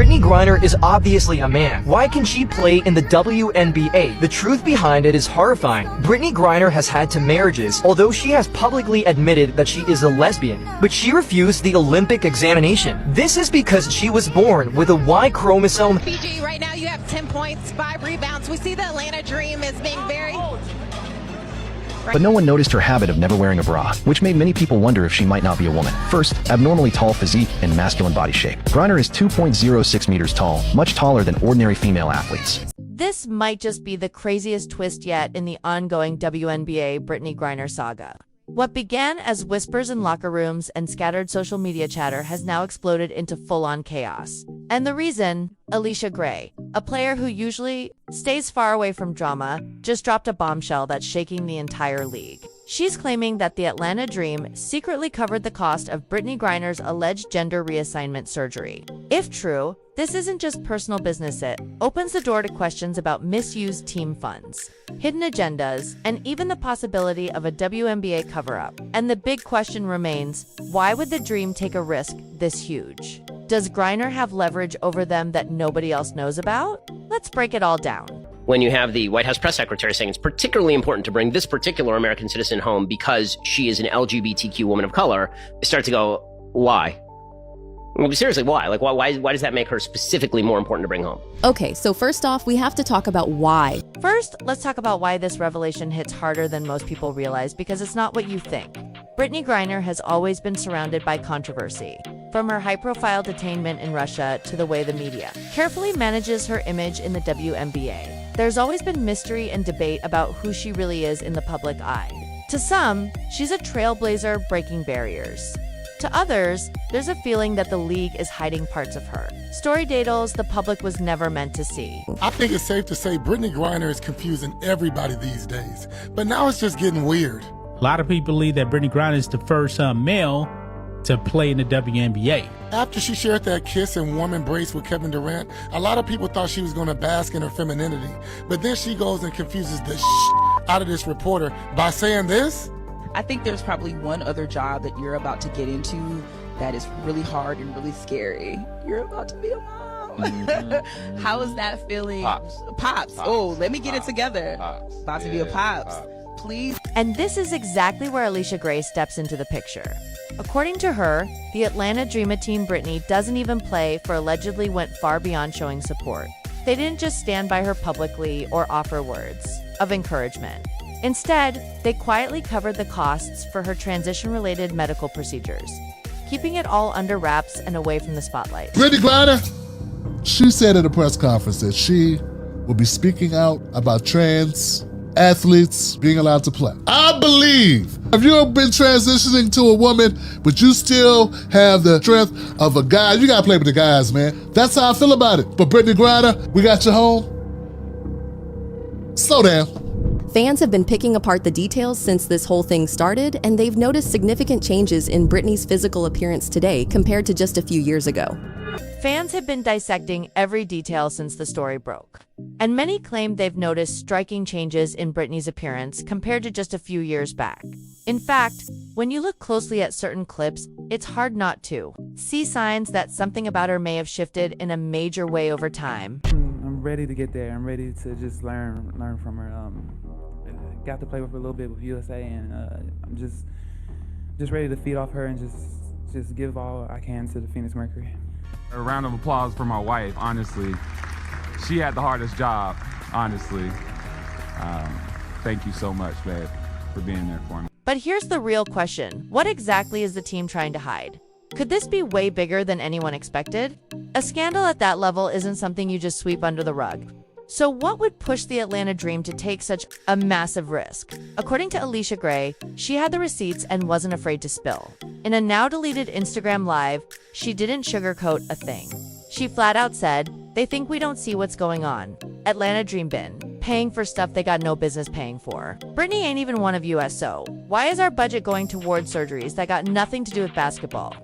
Brittany Griner is obviously a man. Why can she play in the WNBA? The truth behind it is horrifying. Brittany Griner has had two marriages, although she has publicly admitted that she is a lesbian. But she refused the Olympic examination. This is because she was born with a Y chromosome. PG, right now you have 10 points, 5 rebounds. We see the Atlanta Dream as being very... But no one noticed her habit of never wearing a bra, which made many people wonder if she might not be a woman. First, abnormally tall physique and masculine body shape. Griner is 2.06 meters tall, much taller than ordinary female athletes. This might just be the craziest twist yet in the ongoing WNBA Brittany Griner saga. What began as whispers in locker rooms and scattered social media chatter has now exploded into full-on chaos. And the reason? Allisha Gray, a player who usually stays far away from drama, just dropped a bombshell that's shaking the entire league. She's claiming that the Atlanta Dream secretly covered the cost of Brittany Griner's alleged gender reassignment surgery. If true, this isn't just personal business, it opens the door to questions about misused team funds, hidden agendas, and even the possibility of a WNBA cover-up. And the big question remains, why would the Dream take a risk this huge? Does Griner have leverage over them that nobody else knows about? Let's break it all down. When you have the White House press secretary saying it's particularly important to bring this particular American citizen home because she is an LGBTQ woman of color, I start to go, why? I mean, seriously, why? Like, why does that make her specifically more important to bring home? Okay, so first off, we have to talk about why. First, let's talk about why this revelation hits harder than most people realize, because it's not what you think. Brittany Griner has always been surrounded by controversy, from her high-profile detainment in Russia to the way the media carefully manages her image in the WNBA. There's always been mystery and debate about who she really is in the public eye. To some, she's a trailblazer breaking barriers. To others, there's a feeling that the league is hiding parts of her. Story details the public was never meant to see. I think it's safe to say Brittany Griner is confusing everybody these days. But now it's just getting weird. A lot of people believe that Brittany Griner is the first male to play in the WNBA. After she shared that kiss and warm embrace with Kevin Durant, a lot of people thought she was going to bask in her femininity. But then she goes and confuses the out of this reporter by saying this. I think there's probably one other job that you're about to get into that is really hard and really scary. You're about to be a mom. Mm-hmm. How is that feeling? Pops. Oh, let me get it together. About to be a pops. Please. And this is exactly where Allisha Gray steps into the picture. According to her, the Atlanta Dream team Brittany doesn't even play for allegedly went far beyond showing support. They didn't just stand by her publicly or offer words of encouragement. Instead, they quietly covered the costs for her transition-related medical procedures, keeping it all under wraps and away from the spotlight. Brittany Griner, she said at a press conference that she will be speaking out about trans athletes being allowed to play. I believe if you've been transitioning to a woman, but you still have the strength of a guy, you gotta play with the guys, man. That's how I feel about it. But Brittany Griner, we got you home. Slow down. Fans have been picking apart the details since this whole thing started, and they've noticed significant changes in Brittany's physical appearance today compared to just a few years ago. Fans have been dissecting every detail since the story broke, and many claim they've noticed striking changes in Brittany's appearance compared to just a few years back. In fact, when you look closely at certain clips, it's hard not to see signs that something about her may have shifted in a major way over time. I'm ready to get there. I'm ready to just learn from her. Got to play with her a little bit with USA, and I'm just ready to feed off her and just give all I can to the Phoenix Mercury. A round of applause for my wife, honestly. She had the hardest job, honestly. Thank you so much, babe, for being there for me. But here's the real question. What exactly is the team trying to hide? Could this be way bigger than anyone expected? A scandal at that level isn't something you just sweep under the rug. So what would push the Atlanta Dream to take such a massive risk? According to Allisha Gray, she had the receipts and wasn't afraid to spill. In a now-deleted Instagram Live, she didn't sugarcoat a thing. She flat out said, "They think we don't see what's going on. Atlanta Dream been paying for stuff they got no business paying for. Brittany ain't even one of us, so why is our budget going towards surgeries that got nothing to do with basketball?"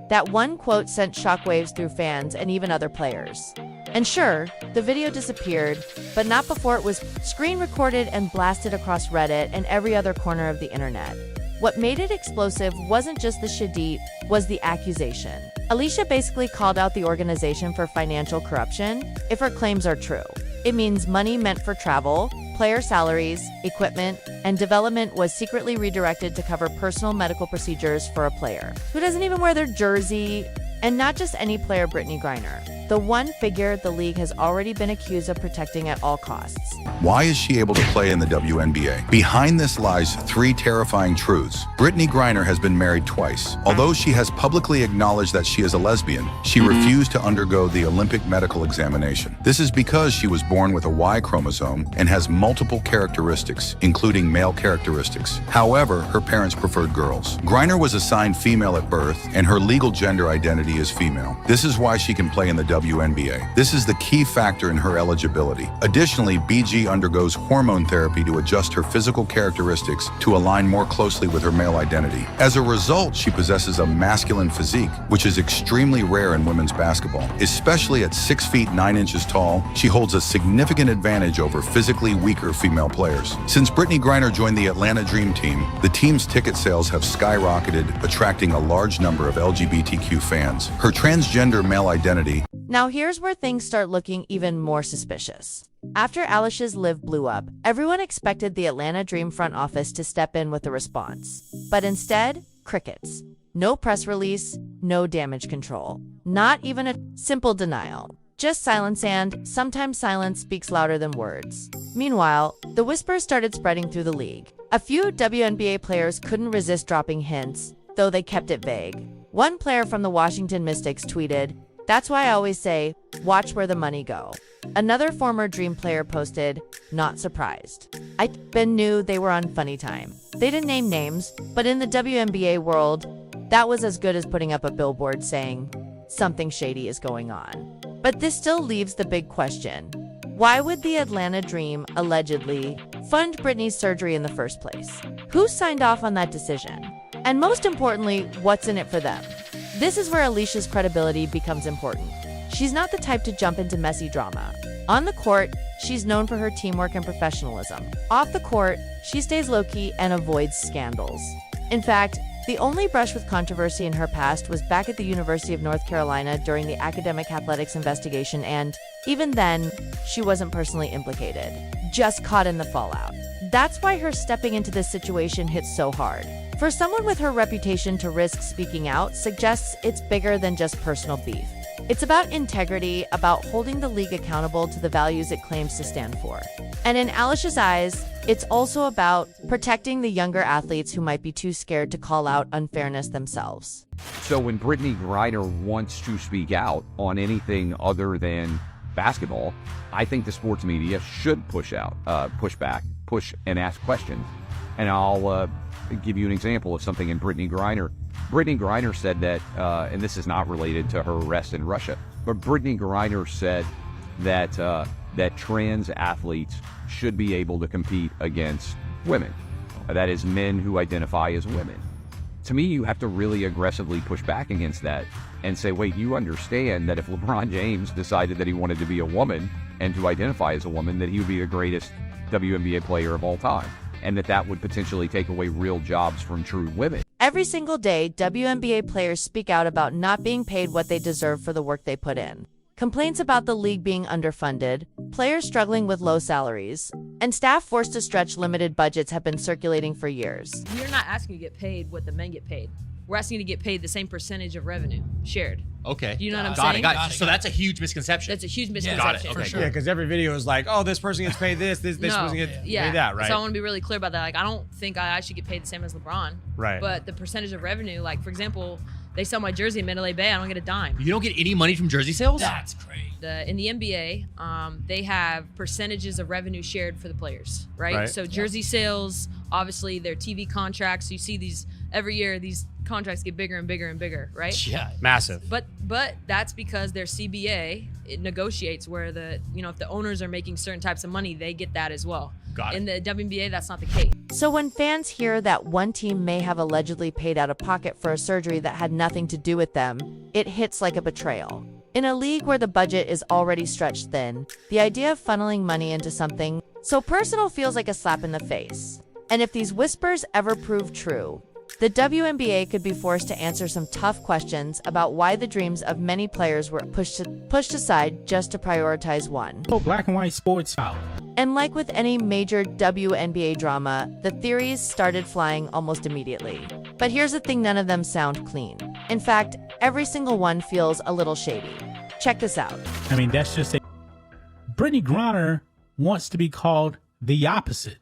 That one quote sent shockwaves through fans and even other players. And sure, the video disappeared, but not before it was screen recorded and blasted across Reddit and every other corner of the internet. What made it explosive wasn't just the shadit, was the accusation. Allisha basically called out the organization for financial corruption if her claims are true. It means money meant for travel, player salaries, equipment, and development was secretly redirected to cover personal medical procedures for a player who doesn't even wear their jersey. And not just any player, Brittany Griner, the one figure the league has already been accused of protecting at all costs. Why is she able to play in the WNBA? Behind this lies 3 terrifying truths. Brittany Griner has been married twice. Although she has publicly acknowledged that she is a lesbian, she refused to undergo the Olympic medical examination. This is because she was born with a Y chromosome and has multiple characteristics, including male characteristics. However, her parents preferred girls. Griner was assigned female at birth, and her legal gender identity is female. This is why she can play in the WNBA. This is the key factor in her eligibility. Additionally, BG undergoes hormone therapy to adjust her physical characteristics to align more closely with her male identity. As a result, she possesses a masculine physique, which is extremely rare in women's basketball. Especially at 6 feet 9 inches tall, she holds a significant advantage over physically weaker female players. Since Brittany Griner joined the Atlanta Dream Team, the team's ticket sales have skyrocketed, attracting a large number of LGBTQ fans. Her transgender male identity. Now here's where things start looking even more suspicious. After Allisha's Live blew up, everyone expected the Atlanta Dream front office to step in with a response. But instead, crickets. No press release, no damage control. Not even a simple denial. Just silence, and sometimes silence speaks louder than words. Meanwhile, the whispers started spreading through the league. A few WNBA players couldn't resist dropping hints, though they kept it vague. One player from the Washington Mystics tweeted, "That's why I always say, watch where the money go." Another former Dream player posted, "Not surprised. I knew they were on funny time." They didn't name names, but in the WNBA world, that was as good as putting up a billboard saying, something shady is going on. But this still leaves the big question. Why would the Atlanta Dream allegedly fund Brittany's surgery in the first place? Who signed off on that decision? And most importantly, what's in it for them? This is where Allisha's credibility becomes important. She's not the type to jump into messy drama. On the court, she's known for her teamwork and professionalism. Off the court, she stays low-key and avoids scandals. In fact, the only brush with controversy in her past was back at the University of North Carolina during the academic athletics investigation, and even then, she wasn't personally implicated, just caught in the fallout. That's why her stepping into this situation hits so hard. For someone with her reputation to risk speaking out suggests it's bigger than just personal beef. It's about integrity, about holding the league accountable to the values it claims to stand for. And in Allisha's eyes, it's also about protecting the younger athletes who might be too scared to call out unfairness themselves. So when Brittany Griner wants to speak out on anything other than basketball, I think the sports media should push back, and ask questions. And I'll give you an example of something in Brittany Griner. Brittany Griner said that, and this is not related to her arrest in Russia, but Brittany Griner said that that trans athletes should be able to compete against women. That is, men who identify as women. To me, you have to really aggressively push back against that and say, wait, you understand that if LeBron James decided that he wanted to be a woman and to identify as a woman, that he would be the greatest WNBA player of all time, and that would potentially take away real jobs from true women. Every single day, WNBA players speak out about not being paid what they deserve for the work they put in. Complaints about the league being underfunded, players struggling with low salaries, and staff forced to stretch limited budgets have been circulating for years. We're not asking you to get paid what the men get paid. We're asking you to get paid the same percentage of revenue shared. Okay. Do you know what I'm saying? Got it. So that's a huge misconception. That's a huge misconception. Got it. Okay, Yeah, because every video is like, oh, this person gets paid this person gets paid that, right? So I want to be really clear about that. Like, I don't think I should get paid the same as LeBron. Right. But the percentage of revenue, like, for example, they sell my jersey in Mandalay Bay, I don't get a dime. You don't get any money from jersey sales? That's crazy. In the NBA, they have percentages of revenue shared for the players, right? So jersey sales, obviously their TV contracts. You see these every year, these contracts get bigger and bigger and bigger, right? Yeah, massive. But that's because their CBA, it negotiates where if the owners are making certain types of money, they get that as well. Got it. In the WNBA, that's not the case. So when fans hear that one team may have allegedly paid out of pocket for a surgery that had nothing to do with them, it hits like a betrayal. In a league where the budget is already stretched thin, the idea of funneling money into something so personal feels like a slap in the face. And if these whispers ever prove true, the WNBA could be forced to answer some tough questions about why the dreams of many players were pushed aside just to prioritize one. Black and white sports foul. And like with any major WNBA drama, the theories started flying almost immediately. But here's the thing, none of them sound clean. In fact, every single one feels a little shady. Check this out. I mean, that's just a... Brittany Griner wants to be called the opposite.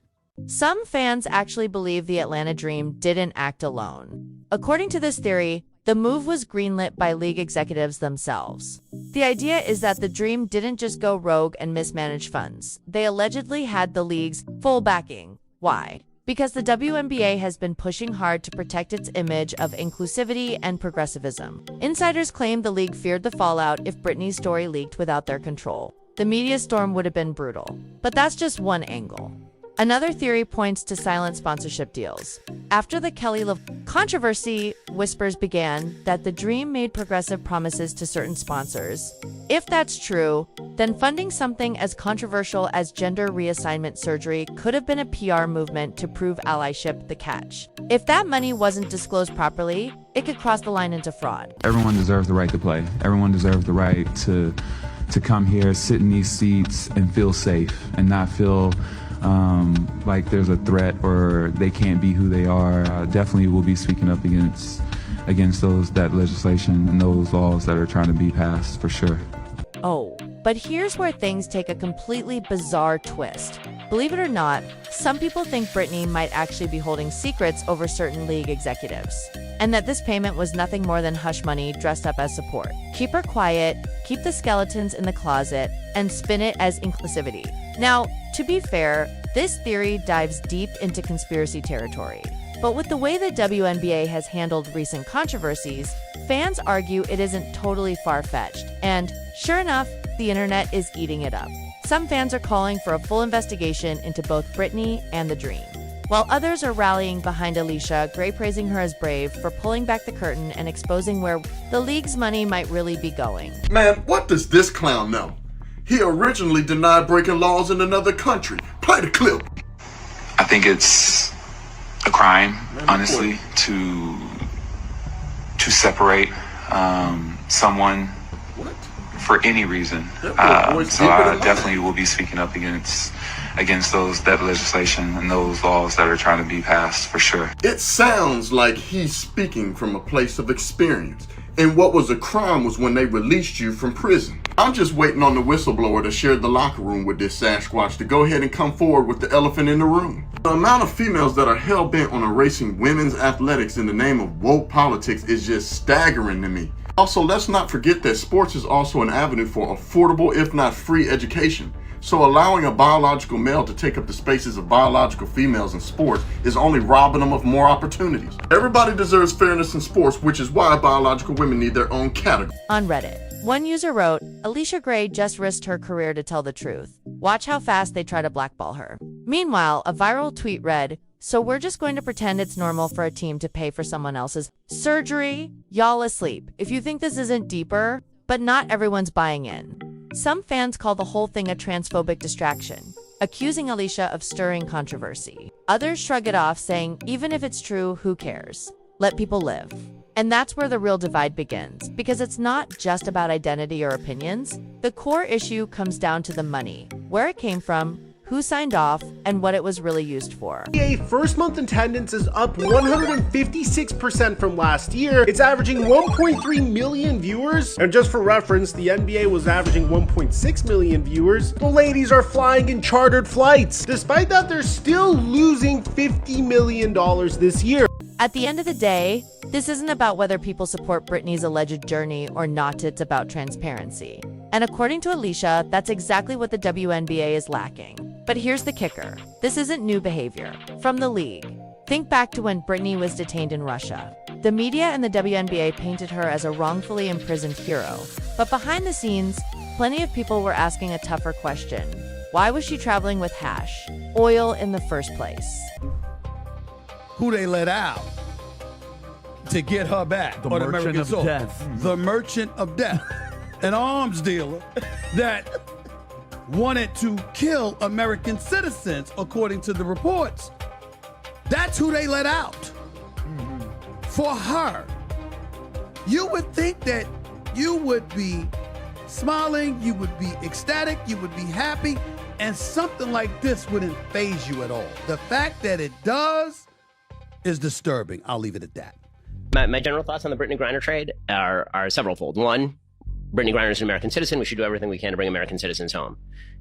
Some fans actually believe the Atlanta Dream didn't act alone. According to this theory, the move was greenlit by league executives themselves. The idea is that the Dream didn't just go rogue and mismanage funds. They allegedly had the league's full backing. Why? Because the WNBA has been pushing hard to protect its image of inclusivity and progressivism. Insiders claim the league feared the fallout if Brittany's story leaked without their control. The media storm would have been brutal. But that's just one angle. Another theory points to silent sponsorship deals. After the Kelly Love controversy, whispers began that the Dream made progressive promises to certain sponsors. If that's true, then funding something as controversial as gender reassignment surgery could have been a PR movement to prove allyship. The catch: if that money wasn't disclosed properly, it could cross the line into fraud. Everyone deserves the right to play. Everyone deserves the right to come here, sit in these seats, and feel safe and not feel like there's a threat or they can't be who they are. Definitely will be speaking up against that legislation and those laws that are trying to be passed, for sure. Oh, but here's where things take a completely bizarre twist. Believe it or not, some people think Brittany might actually be holding secrets over certain league executives, and that this payment was nothing more than hush money dressed up as support. Keep her quiet, keep the skeletons in the closet, and spin it as inclusivity. Now, to be fair, this theory dives deep into conspiracy territory. But with the way the WNBA has handled recent controversies, fans argue it isn't totally far-fetched. And sure enough, the internet is eating it up. Some fans are calling for a full investigation into both Brittany and the Dream, while others are rallying behind Allisha, praising her as brave for pulling back the curtain and exposing where the league's money might really be going. Man, what does this clown know? He originally denied breaking laws in another country. Play the clip. I think it's a crime, honestly, to separate someone for any reason. So I definitely will be speaking up against that legislation and those laws that are trying to be passed, for sure. It sounds like he's speaking from a place of experience. And what was a crime was when they released you from prison. I'm just waiting on the whistleblower that shared the locker room with this Sasquatch to go ahead and come forward with the elephant in the room. The amount of females that are hell-bent on erasing women's athletics in the name of woke politics is just staggering to me. Also, let's not forget that sports is also an avenue for affordable, if not free, education. So allowing a biological male to take up the spaces of biological females in sports is only robbing them of more opportunities. Everybody deserves fairness in sports, which is why biological women need their own category. On Reddit, one user wrote, Allisha Gray just risked her career to tell the truth. Watch how fast they try to blackball her. Meanwhile, a viral tweet read, so we're just going to pretend it's normal for a team to pay for someone else's surgery? Y'all asleep. If you think this isn't deeper, but not everyone's buying in. Some fans call the whole thing a transphobic distraction, accusing Allisha of stirring controversy. Others shrug it off, saying, even if it's true, who cares? Let people live. And that's where the real divide begins, because it's not just about identity or opinions. The core issue comes down to the money, where it came from, who signed off, and what it was really used for. NBA first month attendance is up 156% from last year. It's averaging 1.3 million viewers. And just for reference, the NBA was averaging 1.6 million viewers. The ladies are flying in chartered flights. Despite that, they're still losing $50 million this year. At the end of the day, this isn't about whether people support Brittany's alleged journey or not, it's about transparency. And according to Allisha, that's exactly what the WNBA is lacking. But here's the kicker. This isn't new behavior from the league. Think back to when Brittany was detained in Russia. The media and the WNBA painted her as a wrongfully imprisoned hero. But behind the scenes, plenty of people were asking a tougher question. Why was she traveling with hash oil in the first place? Who they let out to get her back? The Merchant of Death. The Merchant of Death. An arms dealer that wanted to kill American citizens, according to the reports. That's who they let out. for her, you would think that you would be smiling, you would be ecstatic, you would be happy, and something like this wouldn't faze you at all. The fact that it does is disturbing. I'll leave it at that. My general thoughts on the Brittany Griner trade are severalfold. One, Brittany Griner is an American citizen. We should do everything we can to bring American citizens home.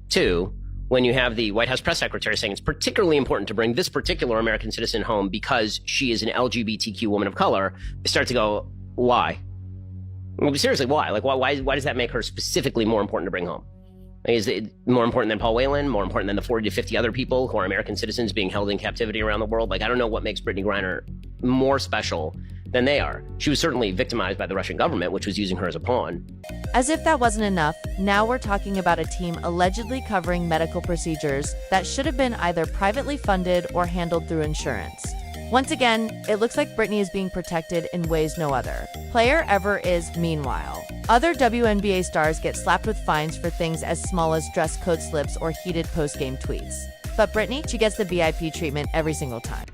Two, when you have the White House press secretary saying it's particularly important to bring this particular American citizen home because she is an LGBTQ woman of color, I start to go, why? I mean, seriously, why? Like, why does that make her specifically more important to bring home? Is it more important than Paul Whelan? More important than the 40 to 50 other people who are American citizens being held in captivity around the world? Like, I don't know what makes Brittany Griner more special than they are. She was certainly victimized by the Russian government, which was using her as a pawn. As if that wasn't enough, now we're talking about a team allegedly covering medical procedures that should have been either privately funded or handled through insurance. Once again, it looks like Brittany is being protected in ways no other player ever is. Meanwhile, other WNBA stars get slapped with fines for things as small as dress code slips or heated post-game tweets. But Brittany, she gets the VIP treatment every single time.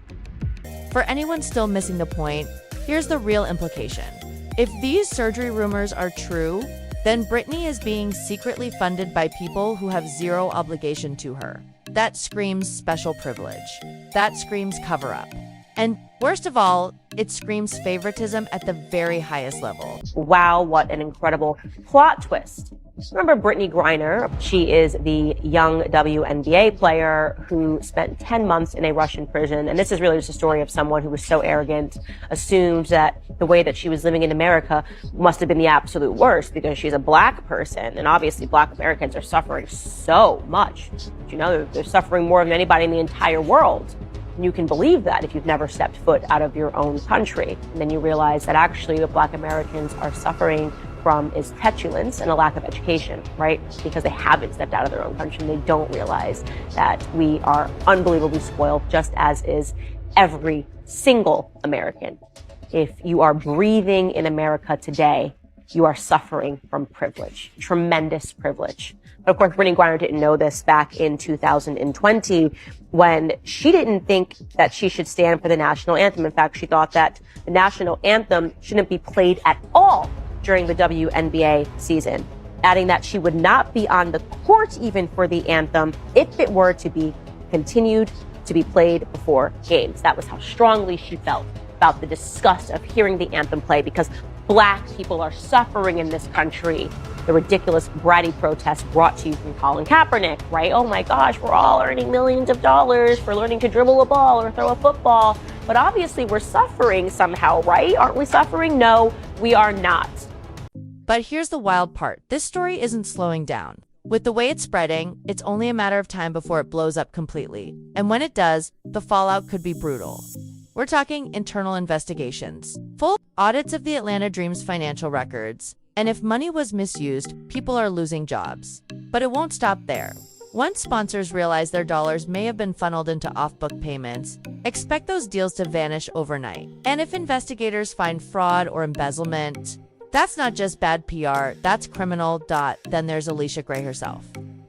For anyone still missing the point, here's the real implication. If these surgery rumors are true, then Brittany is being secretly funded by people who have zero obligation to her. That screams special privilege. That screams cover-up. And worst of all, it screams favoritism at the very highest level. Wow, what an incredible plot twist. Remember Brittany Griner? She is the young WNBA player who spent 10 months in a Russian prison. And this is really just a story of someone who was so arrogant, assumed that the way that she was living in America must have been the absolute worst because she's a black person. And obviously black Americans are suffering so much. You know, they're suffering more than anybody in the entire world. And you can believe that if you've never stepped foot out of your own country. And then you realize that actually what black Americans are suffering from is petulance and a lack of education, right? Because they haven't stepped out of their own country and they don't realize that we are unbelievably spoiled, just as is every single American. If you are breathing in America today, you are suffering from privilege, tremendous privilege. But of course, Brittany Griner didn't know this back in 2020 when she didn't think that she should stand for the national anthem. In fact, she thought that the national anthem shouldn't be played at all during the WNBA season, adding that she would not be on the court even for the anthem if it were to be continued to be played before games. That was how strongly she felt about the disgust of hearing the anthem play because black people are suffering in this country. The ridiculous bratty protest brought to you from Colin Kaepernick, right? Oh my gosh, we're all earning millions of dollars for learning to dribble a ball or throw a football. But obviously we're suffering somehow, right? Aren't we suffering? No, we are not. But here's the wild part. This story isn't slowing down. With the way it's spreading, it's only a matter of time before it blows up completely. And when it does, the fallout could be brutal. We're talking internal investigations, full audits of the Atlanta Dream's financial records, and if money was misused, people are losing jobs. But it won't stop there. Once sponsors realize their dollars may have been funneled into off-book payments, expect those deals to vanish overnight. And if investigators find fraud or embezzlement, that's not just bad PR, that's criminal. Then there's Allisha Gray herself.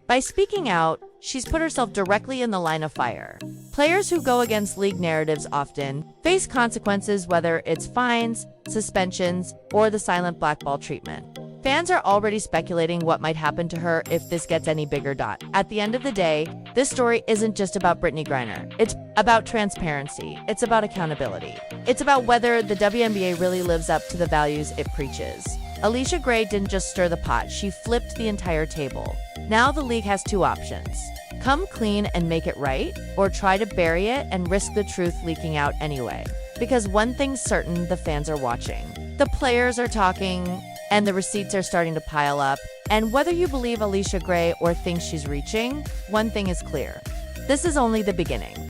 By speaking out, she's put herself directly in the line of fire. Players who go against league narratives often face consequences, whether it's fines, suspensions, or the silent blackball treatment. Fans are already speculating what might happen to her if this gets any bigger. At the end of the day, this story isn't just about Brittany Griner. It's about transparency. It's about accountability. It's about whether the WNBA really lives up to the values it preaches. Allisha Gray didn't just stir the pot, she flipped the entire table. Now the league has two options. Come clean and make it right, or try to bury it and risk the truth leaking out anyway. Because one thing's certain, the fans are watching. The players are talking, and the receipts are starting to pile up. And whether you believe Allisha Gray or think she's reaching, one thing is clear. This is only the beginning.